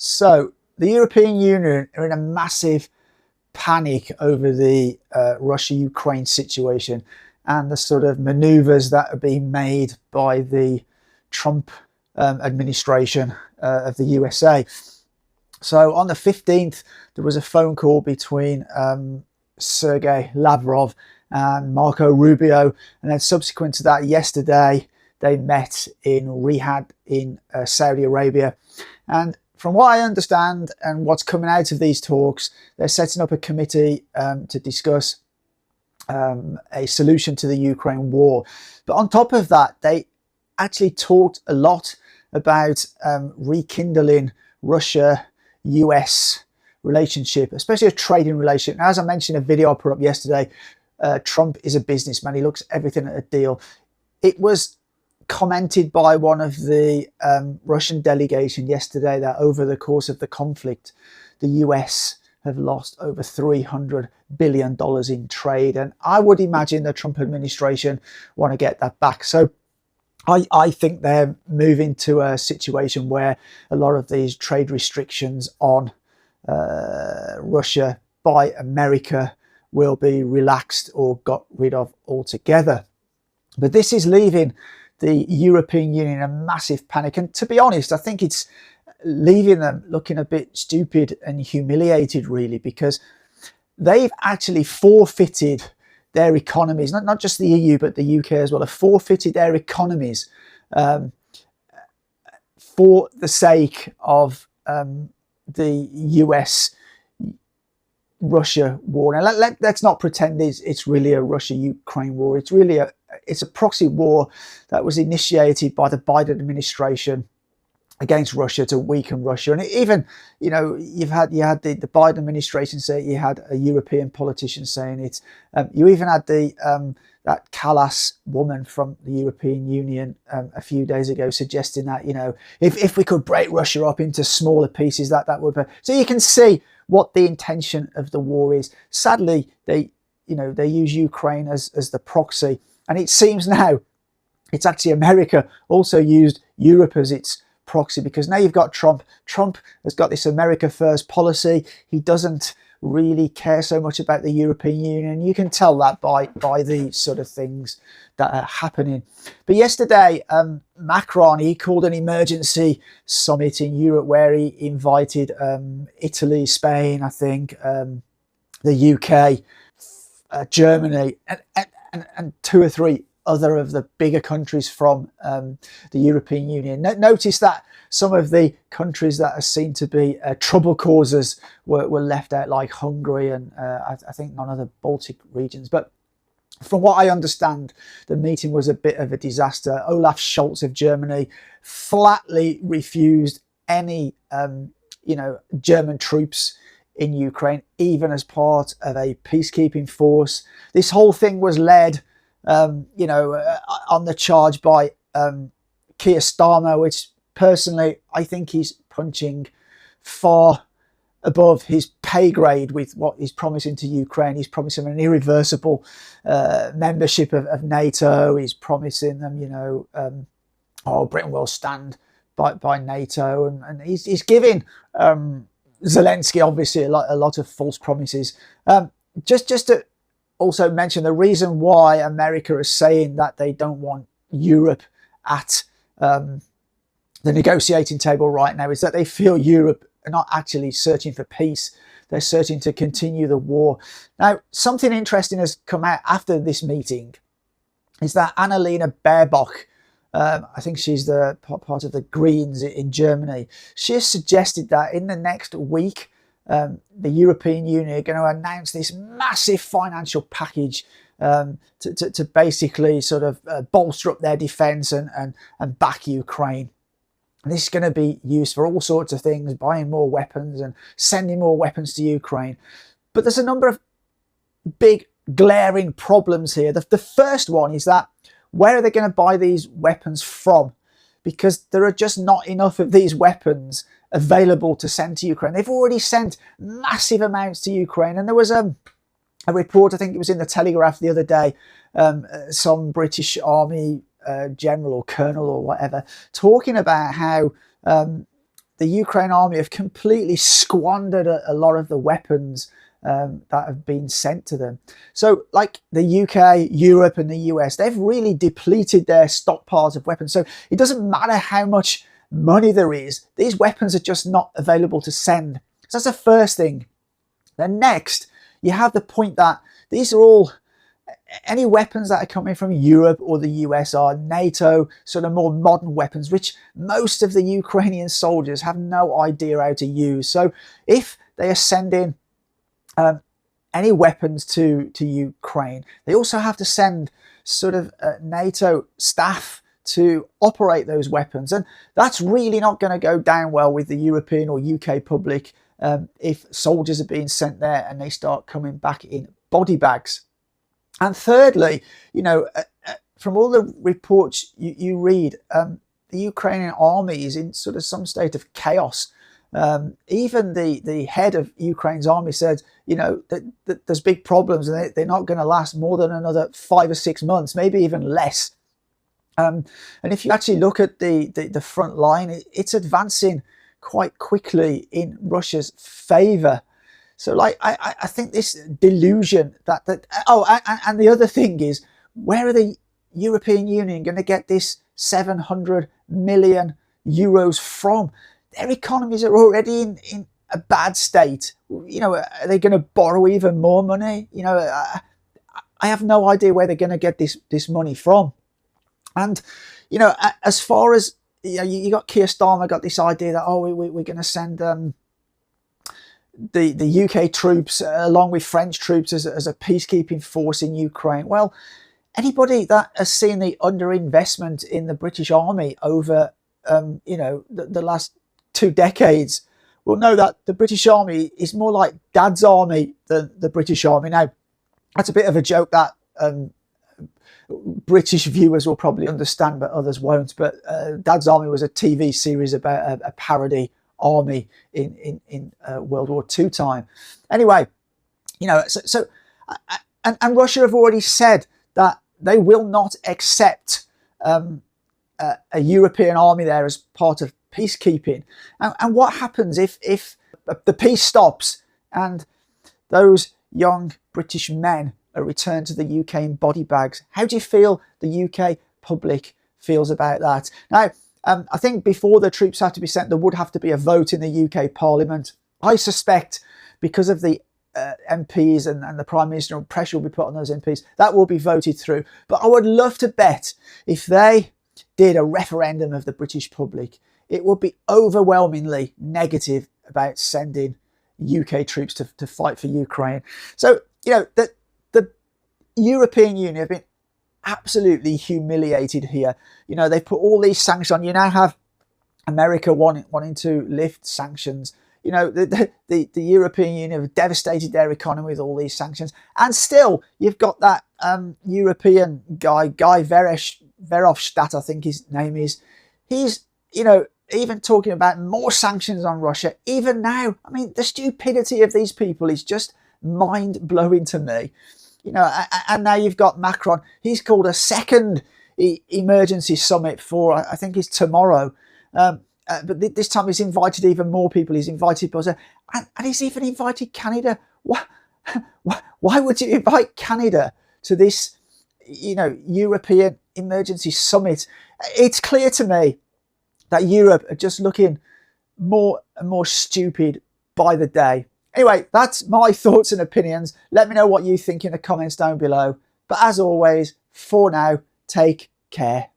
So the European Union are in a massive panic over the Russia-Ukraine situation and the sort of maneuvers that are being made by the Trump administration of the USA. So on the 15th, there was a phone call between Sergei Lavrov and Marco Rubio. And then subsequent to that, yesterday, they met in Riyadh in Saudi Arabia. And from what I understand and what's coming out of these talks, they're setting up a committee to discuss a solution to the Ukraine war. But on top of that, they actually talked a lot about rekindling Russia-US relationship, especially a trading relationship. Now, as I mentioned in a video I put up yesterday, Trump is a businessman. He looks at everything at a deal. It was commented by one of the Russian delegation yesterday that over the course of the conflict, the US have lost over $300 billion in trade. And I would imagine the Trump administration want to get that back. So I think they're moving to a situation where a lot of these trade restrictions on Russia by America will be relaxed or got rid of altogether. But this is leaving the European Union in a massive panic. And to be honest, I think it's leaving them looking a bit stupid and humiliated, really, because they've actually forfeited their economies, not just the EU, but the UK as well, have forfeited their economies for the sake of the US-Russia war. Now, let's not pretend it's really a Russia-Ukraine war. It's really a proxy war that was initiated by the Biden administration against Russia to weaken Russia. And even, you know, you had the Biden administration say, you had a European politician saying it. You even had that Callas woman from the European Union a few days ago suggesting that, you know, if we could break Russia up into smaller pieces, that would be. So you can see what the intention of the war is. Sadly, they use Ukraine as the proxy. And it seems now it's actually America also used Europe as its proxy, because now you've got Trump. Trump has got this America first policy. He doesn't really care so much about the European Union. You can tell that by the sort of things that are happening. But yesterday, Macron, he called an emergency summit in Europe where he invited Italy, Spain, I think, the UK, Germany, and two or three other of the bigger countries from the European Union. Notice that some of the countries that are seen to be trouble causers were left out, like Hungary and I think none of the Baltic regions. But from what I understand, the meeting was a bit of a disaster. Olaf Scholz of Germany flatly refused any German troops in Ukraine, even as part of a peacekeeping force. This whole thing was led on the charge by Keir Starmer, which personally I think he's punching far above his pay grade with what he's promising to Ukraine. He's promising an irreversible membership of NATO. He's promising them, Britain will stand by NATO, and he's giving Zelensky obviously a lot of false promises. Just to also mention, the reason why America is saying that they don't want Europe at the negotiating table right now is that they feel Europe are not actually searching for peace. They're searching to continue the war. Now, something interesting has come out after this meeting is that Annalena Baerbock, I think she's the part of the Greens in Germany, she has suggested that in the next week, the European Union are going to announce this massive financial package to basically sort of bolster up their defence and back Ukraine. And this is going to be used for all sorts of things, buying more weapons and sending more weapons to Ukraine. But there's a number of big glaring problems here. The first one is that where are they going to buy these weapons from? Because there are just not enough of these weapons available to send to Ukraine. They've already sent massive amounts to Ukraine. And there was a report, I think it was in the Telegraph the other day, some British Army general or colonel or whatever, talking about how the the Ukraine army have completely squandered a lot of the weapons that have been sent to them. So like the UK, Europe and the US, they've really depleted their stockpiles of weapons. So it doesn't matter how much money there is, these weapons are just not available to send. So that's the first thing. Then next, you have the point that these are all, any weapons that are coming from Europe or the US are NATO, sort of more modern weapons, which most of the Ukrainian soldiers have no idea how to use. So if they are sending any weapons to Ukraine, they also have to send sort of NATO staff to operate those weapons. And that's really not going to go down well with the European or UK public if soldiers are being sent there and they start coming back in body bags. And thirdly, you know, from all the reports you read, the Ukrainian army is in sort of some state of chaos. Even the head of Ukraine's army said, you know, that there's big problems and they're not going to last more than another 5 or 6 months, maybe even less. And if you actually look at the front line, it's advancing quite quickly in Russia's favour. So, like, I think this delusion that and the other thing is, where are the European Union going to get this 700 million euros from? Their economies are already in a bad state. You know, are they going to borrow even more money? You know, I have no idea where they're going to get this money from. And, you know, as far as, you know, you got Keir Starmer got this idea that, we're going to send the UK troops along with French troops as a peacekeeping force in Ukraine. Well, anybody that has seen the underinvestment in the British Army over, you know, the last 2 decades will know that the British Army is more like Dad's army than the British Army. Now, that's a bit of a joke that British viewers will probably understand, but others won't. But Dad's Army was a TV series about a parody army in World War II time. Anyway, you know, and Russia have already said that they will not accept a European army there as part of peacekeeping. And what happens if the peace stops and those young British men are returned to the UK in body bags? How do you feel the UK public feels about that? Now, I think before the troops have to be sent, there would have to be a vote in the UK Parliament. I suspect because of the MPs and the Prime Minister and pressure will be put on those MPs, that will be voted through. But I would love to bet if they did a referendum of the British public, it would be overwhelmingly negative about sending UK troops to fight for Ukraine. So, you know, the European Union have been absolutely humiliated here. You know, they've put all these sanctions on. You now have America wanting to lift sanctions. You know, the European Union have devastated their economy with all these sanctions. And still, you've got that European guy Verhofstadt, I think his name is. He's, you know, even talking about more sanctions on Russia. Even now, I mean, the stupidity of these people is just mind-blowing to me. You know, and now you've got Macron. He's called a second emergency summit for, I think it's tomorrow. But this time he's invited even more people. He's invited Brazil, and he's even invited Canada. Why would you invite Canada to this, you know, European emergency summit? It's clear to me that Europe are just looking more and more stupid by the day. Anyway, that's my thoughts and opinions. Let me know what you think in the comments down below. But as always, for now, take care.